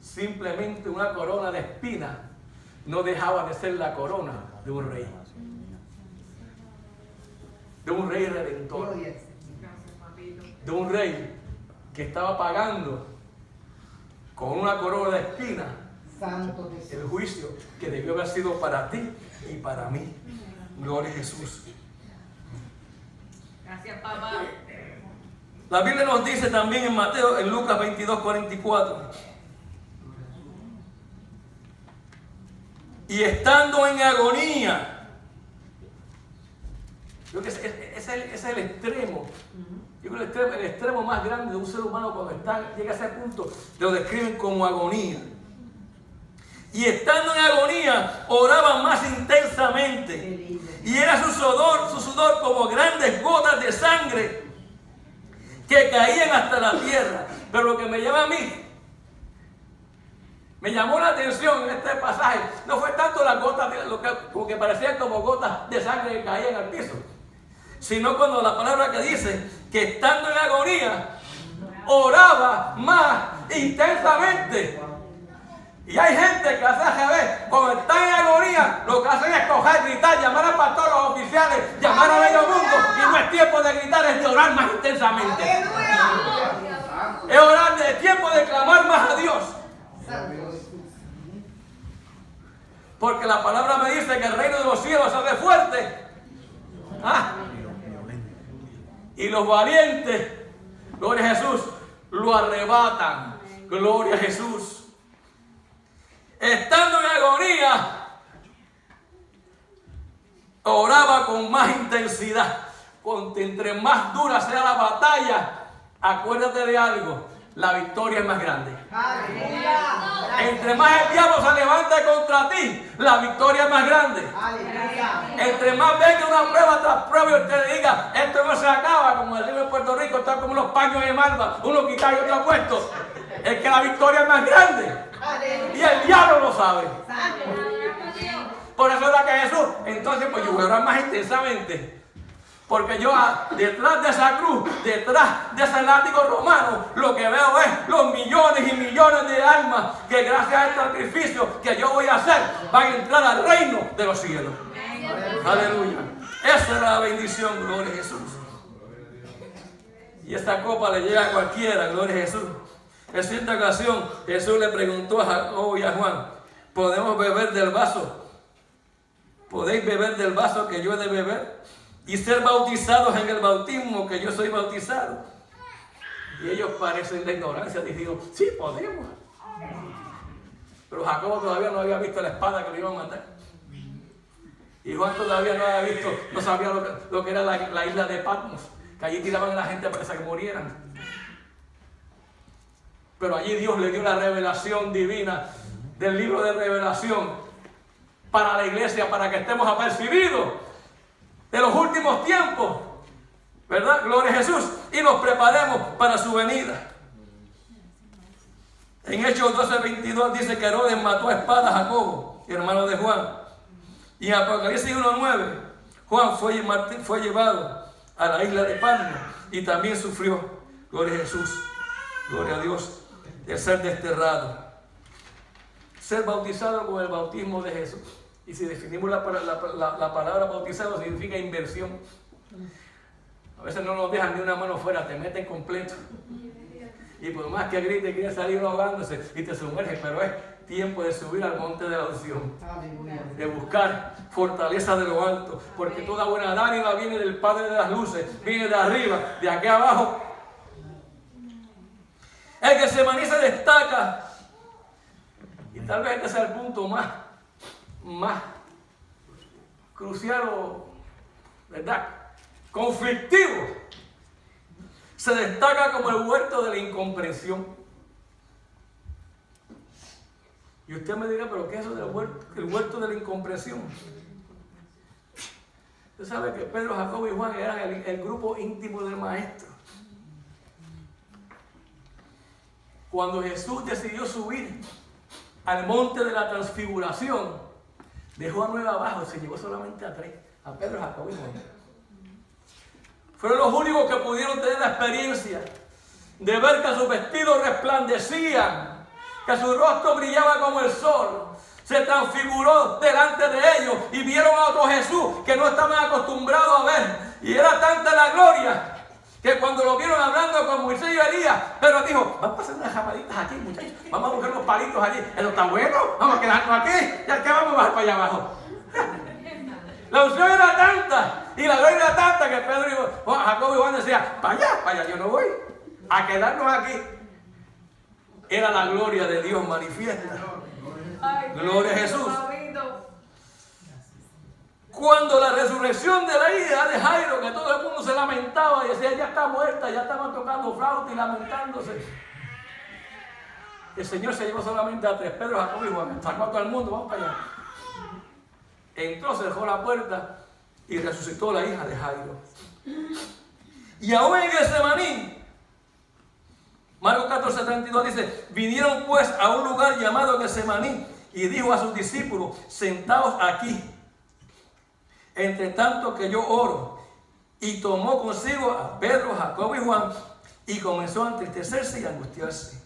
simplemente una corona de espinas, no dejaba de ser la corona de un rey. De un rey redentor. De un rey que estaba pagando con una corona de espinas el juicio que debió haber sido para ti y para mí. Gloria a Jesús. Gracias, papá. La Biblia nos dice también en Mateo, en Lucas 22, 44. Y estando en agonía. Yo creo que ese es el extremo. Yo creo que el extremo más grande de un ser humano cuando llega a ese punto, lo describen como agonía. Y estando en agonía, oraba más intensamente. Y era su sudor como grandes gotas de sangre que caían hasta la tierra. Pero lo que me llama a mí, me llamó la atención en este pasaje, no fue tanto las gotas, como que parecían como gotas de sangre que caían al piso, sino cuando la palabra que dice que estando en agonía, oraba más intensamente. Y hay gente que hace al revés, cuando está en agonía, lo que hacen es coger, gritar, llamar al pastor, a los oficiales, llamar a medio mundo, y no es tiempo de gritar, es de orar más intensamente. Es orar, es tiempo de clamar más a Dios. Porque la palabra me dice que el reino de los cielos se hace fuerte. Y los valientes, gloria a Jesús, lo arrebatan. Gloria a Jesús. Estando en agonía, oraba con más intensidad. Entre más dura sea la batalla, acuérdate de algo, la victoria es más grande. Entre más el diablo se levanta contra ti, la victoria es más grande. Entre más venga una prueba tras prueba y usted diga, esto no se acaba, como decimos en Puerto Rico, está como los paños de malva, uno quitado y otro puesto, es que la victoria es más grande. Y el diablo lo sabe. Por eso era que Jesús, entonces pues yo voy a orar más intensamente. Porque yo detrás de esa cruz, detrás de ese látigo romano, lo que veo es los millones y millones de almas que gracias al sacrificio que yo voy a hacer, van a entrar al reino de los cielos. Aleluya. Esa era la bendición, gloria a Jesús. Y esta copa le llega a cualquiera, gloria a Jesús. En cierta ocasión, Jesús le preguntó a Jacobo y a Juan, ¿podemos beber del vaso? ¿Podéis beber del vaso que yo he de beber? Y ser bautizados en el bautismo que yo soy bautizado. Y ellos parecen de ignorancia, dijeron, sí, podemos. Pero Jacobo todavía no había visto la espada que le iban a matar. Y Juan todavía no había visto, no sabía lo que era la isla de Patmos, que allí tiraban a la gente para que murieran. Pero allí Dios le dio la revelación divina del libro de revelación para la iglesia, para que estemos apercibidos de los últimos tiempos, ¿verdad? Gloria a Jesús. Y nos preparemos para su venida. En Hechos 12:22 dice que Herodes mató a espada a Jacobo, hermano de Juan. Y en Apocalipsis 1:9, Juan fue llevado a la isla de Patmos y también sufrió, gloria a Jesús, gloria a Dios, de ser desterrado. Ser bautizado con el bautismo de Jesús. Y si definimos la palabra bautizado, significa inversión. A veces no nos dejan ni una mano fuera, te meten completo. Y por más que grite, quiere salir ahogándose y te sumerge, pero es tiempo de subir al monte de la unción, de buscar fortaleza de lo alto, porque toda buena dádiva viene del Padre de las luces, viene de arriba, de aquí abajo. El Getsemaní se destaca, y tal vez este sea el punto más crucial o, ¿verdad?, conflictivo. Se destaca como el huerto de la incomprensión. Y usted me dirá, ¿pero qué es eso del huerto, el huerto de la incomprensión? Usted sabe que Pedro, Jacobo y Juan eran el grupo íntimo del Maestro. Cuando Jesús decidió subir al monte de la transfiguración, dejó a 9 abajo, se llevó solamente a 3, a Pedro, Jacobo y Juan. Fueron los únicos que pudieron tener la experiencia de ver que sus vestidos resplandecían, que su rostro brillaba como el sol. Se transfiguró delante de ellos y vieron a otro Jesús que no estaban acostumbrados a ver. Y era tanta la gloria que cuando lo vieron hablando con Moisés y Elías, Pedro dijo, vamos a hacer unas jamaditas aquí, muchachos, vamos a buscar unos palitos allí. Eso está bueno, vamos a quedarnos aquí, ya que vamos a bajar para allá abajo. La unción era tanta y la gloria era tanta que Pedro y Jacobo y Juan decían, para allá, yo no voy, a quedarnos aquí. Era la gloria de Dios manifiesta. Gloria a Jesús. Cuando la resurrección de la hija de Jairo, que todo el mundo se lamentaba y decía, ya está muerta, ya estaban tocando flauta y lamentándose. El Señor se llevó solamente a 3, Pedro, Jacobo y Juan, sacó a todo el mundo, vamos para allá. Entró, cerró la puerta y resucitó la hija de Jairo. Y aún en Getsemaní, Marcos 14:32 dice, vinieron pues a un lugar llamado Getsemaní y dijo a sus discípulos, sentaos aquí, entre tanto que yo oro. Y tomó consigo a Pedro, Jacobo y Juan y comenzó a entristecerse y a angustiarse.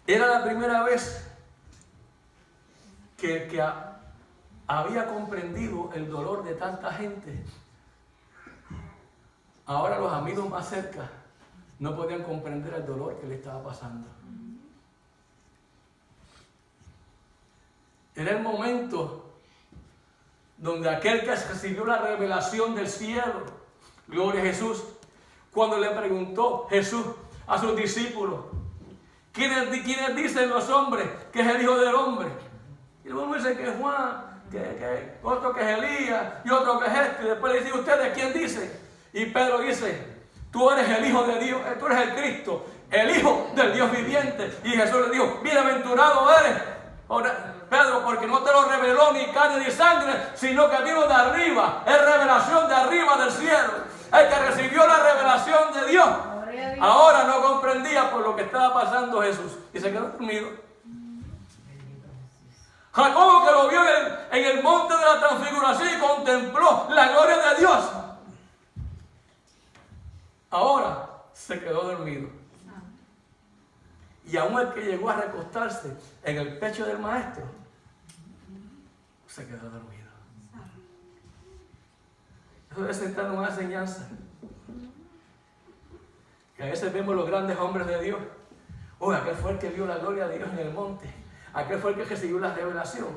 Era la primera vez que el que había comprendido el dolor de tanta gente, ahora los amigos más cerca no podían comprender el dolor que le estaba pasando. Era el momento donde aquel que recibió la revelación del cielo, gloria a Jesús, cuando le preguntó Jesús a sus discípulos, ¿quiénes dicen los hombres que es el Hijo del Hombre? Y uno dice que es Juan, que otro que es Elías, y otro que es este. Y después le dice, ¿ustedes quién dicen? Y Pedro dice, tú eres el Hijo de Dios, tú eres el Cristo, el Hijo del Dios viviente. Y Jesús le dijo, bienaventurado eres, Pedro, porque no te lo reveló ni carne ni sangre, sino que vino de arriba, es revelación de arriba del cielo. El que recibió la revelación de Dios, ahora no comprendía por lo que estaba pasando Jesús. Y se quedó dormido. Jacobo, que lo vio en el monte de la transfiguración y contempló la gloria de Dios, ahora se quedó dormido. Y aún el que llegó a recostarse en el pecho del maestro se quedó dormido. Eso debe sentar una enseñanza. Que a veces vemos los grandes hombres de Dios. Aquel fue el que vio la gloria de Dios en el monte. Aquel fue el que recibió la revelación.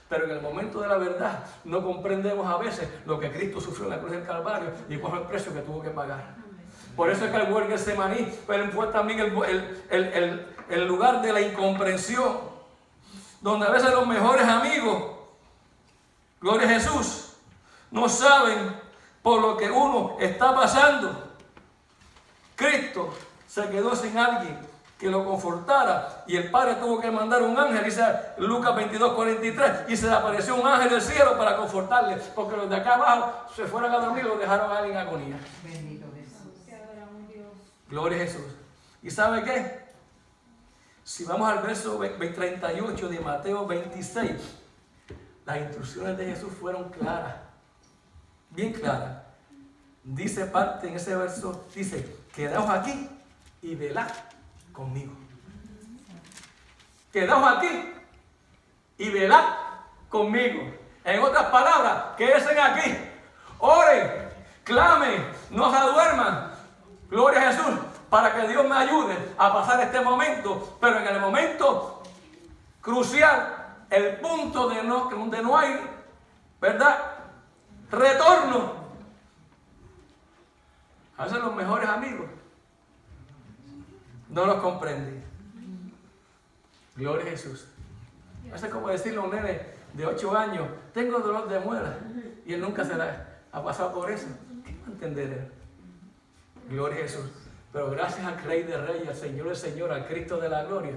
Pero en el momento de la verdad no comprendemos a veces lo que Cristo sufrió en la cruz del Calvario y cuál fue el precio que tuvo que pagar. Por eso es que el huerto de Getsemaní fue también el lugar de la incomprensión, donde a veces los mejores amigos, gloria a Jesús, no saben por lo que uno está pasando. Cristo se quedó sin alguien que lo confortara y el Padre tuvo que mandar un ángel, dice Lucas 22:43, y se le apareció un ángel del cielo para confortarle, porque los de acá abajo se fueron a dormir y lo dejaron a alguien en agonía. Bendito Jesús. Gloria a Jesús. ¿Y sabe qué? Si vamos al verso 38 de Mateo 26, las instrucciones de Jesús fueron claras, bien claras. Dice parte en ese verso, dice, quedaos aquí y velad conmigo. Quedaos aquí y velad conmigo. En otras palabras, quédense aquí, oren, clamen, no se duerman. Gloria a Jesús, para que Dios me ayude a pasar este momento, pero en el momento crucial, el punto donde no hay, ¿verdad?, retorno. A veces los mejores amigos no los comprenden. Gloria a Jesús. A veces es como decirle a un nene de 8 años, tengo dolor de muela, y él nunca ha pasado por eso. ¿Qué va a entender él? Gloria a Jesús. Pero gracias al Rey de Reyes, al Señor del Señor, al Cristo de la Gloria,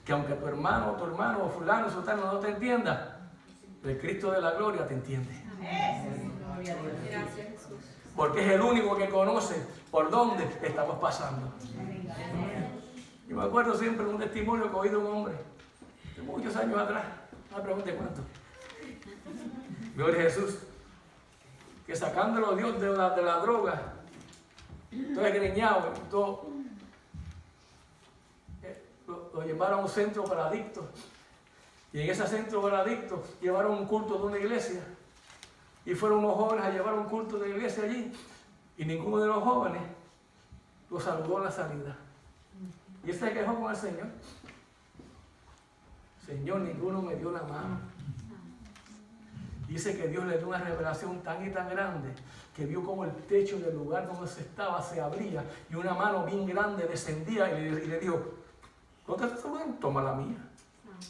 que aunque tu hermano o fulano, sultano no te entienda, el Cristo de la Gloria te entiende. Gracias, Jesús. Porque es el único que conoce por dónde estamos pasando. Yo me acuerdo siempre de un testimonio que oí de un hombre, de muchos años atrás, no me pregunte cuánto. Gloria a Jesús. Que sacándolo Dios de la droga, todo esgreñado, todo, lo llevaron a un centro para adictos. Y en ese centro para adictos llevaron un culto de una iglesia. Y fueron unos jóvenes a llevar un culto de la iglesia allí. Y ninguno de los jóvenes lo saludó a la salida. Y él se quejó con el Señor. Señor, ninguno me dio la mano. Dice que Dios le dio una revelación tan y tan grande que vio como el techo del lugar donde se estaba se abría y una mano bien grande descendía y le dijo, ¿no te saludan? Toma la mía.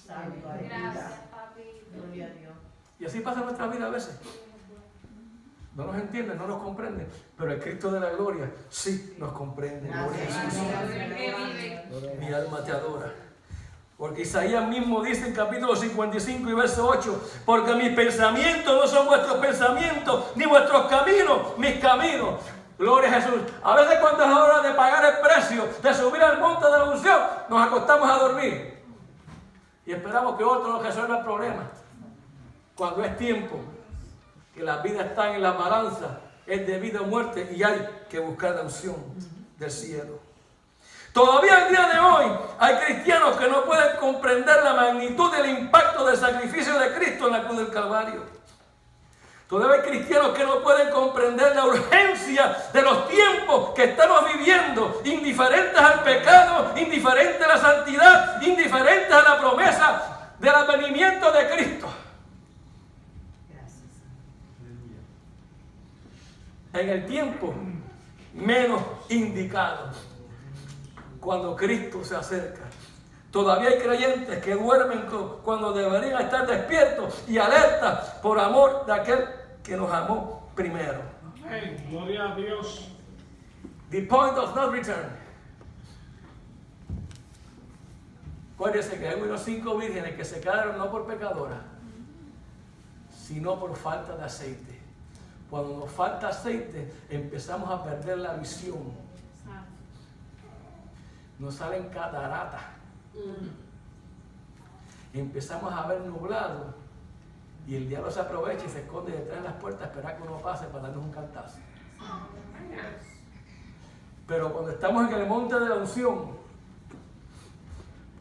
Gracias, papi. Gloria a Dios. Y así pasa nuestra vida a veces. No nos entienden, no nos comprenden, pero el Cristo de la Gloria sí nos comprende. Gloria a Jesús. Mi alma te adora. Porque Isaías mismo dice en capítulo 55 y verso 8, porque mis pensamientos no son vuestros pensamientos, ni vuestros caminos, mis caminos. Gloria a Jesús. A veces cuando es hora de pagar el precio, de subir al monte de la unción, nos acostamos a dormir. Y esperamos que otro nos resuelva el problema. Cuando es tiempo, que la vida está en la balanza, es de vida o muerte y hay que buscar la unción del cielo. Todavía el día de hoy hay cristianos que no pueden comprender la magnitud del impacto del sacrificio de Cristo en la cruz del Calvario. Todavía hay cristianos que no pueden comprender la urgencia de los tiempos que estamos viviendo, indiferentes al pecado, indiferentes a la santidad, indiferentes a la promesa del advenimiento de Cristo. En el tiempo menos indicado, cuando Cristo se acerca. Todavía hay creyentes que duermen cuando deberían estar despiertos y alertas por amor de aquel que nos amó primero. Amén. Gloria a Dios. The point of no return. Acuérdense que hay unos 5 vírgenes que se quedaron no por pecadoras, sino por falta de aceite. Cuando nos falta aceite, empezamos a perder la visión. Nos salen cataratas. Empezamos a ver nublado. Y el diablo se aprovecha y se esconde detrás de las puertas a esperar que uno pase para darnos un cantazo. Pero cuando estamos en el monte de la unción,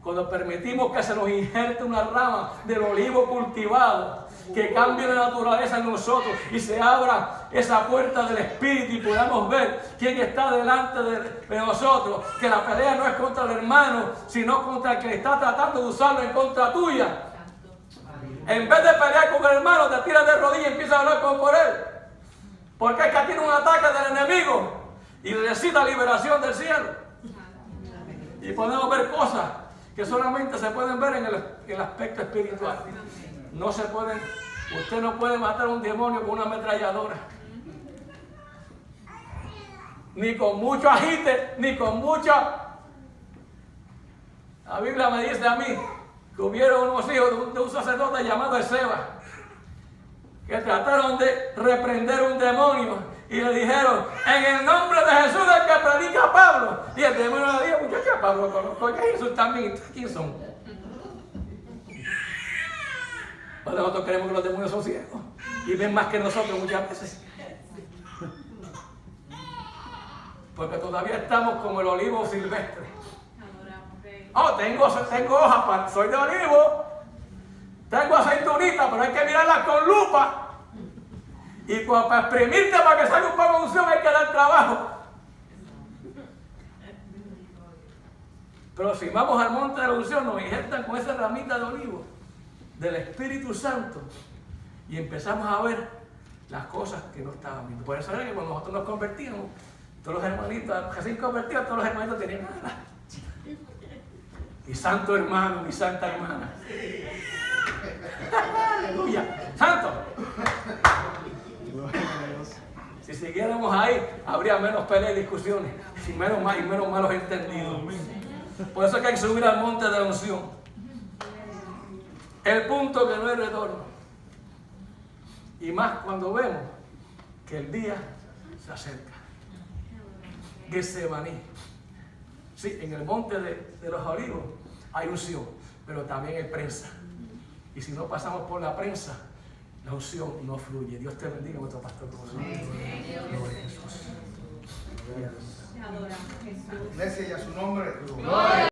cuando permitimos que se nos injerte una rama del olivo cultivado, que cambie la naturaleza en nosotros y se abra esa puerta del Espíritu y podamos ver quién está delante de nosotros, que la pelea no es contra el hermano, sino contra el que está tratando de usarlo en contra tuya. En vez de pelear con el hermano, te tiras de rodillas y empiezas a hablar por él. Porque es que tiene un ataque del enemigo y necesita liberación del cielo. Y podemos ver cosas que solamente se pueden ver en el aspecto espiritual. No se pueden, usted no puede matar a un demonio con una ametralladora. Ni con mucho agite, ni con mucha... La Biblia me dice a mí que hubieron unos hijos de un sacerdote llamado Esceva, que trataron de reprender un demonio y le dijeron, en el nombre de Jesús el que predica Pablo. Y el demonio le dijo, muchacho, a Pablo conozco, y a Jesús también. ¿Quién son? Pero nosotros creemos que los demonios son ciegos y ven más que nosotros muchas veces. Porque todavía estamos como el olivo silvestre. Oh, tengo hojas, soy de olivo, tengo aceitunita, pero hay que mirarlas con lupa. Y para exprimirte para que salga un poco de unción hay que dar trabajo. Pero si vamos al monte de la unción, nos injertan con esa ramita de olivo del Espíritu Santo y empezamos a ver las cosas que no estaban viendo. Por eso era que cuando nosotros nos convertíamos, todos los hermanitos, recién convertidos, todos los hermanitos tenían nada. Mi santo hermano, mi santa hermana. Aleluya. Santo. Si siguiéramos ahí, habría menos peleas y discusiones, y menos malos entendidos. Por eso es que hay que subir al monte de la unción. El punto que no hay retorno. Y más cuando vemos que el día se acerca. Getsemaní. Sí, en el monte de los olivos hay unción, pero también hay prensa. Y si no pasamos por la prensa, la unción no fluye. Dios te bendiga, nuestro pastor. Gloria a Jesús. Iglesia y a su nombre.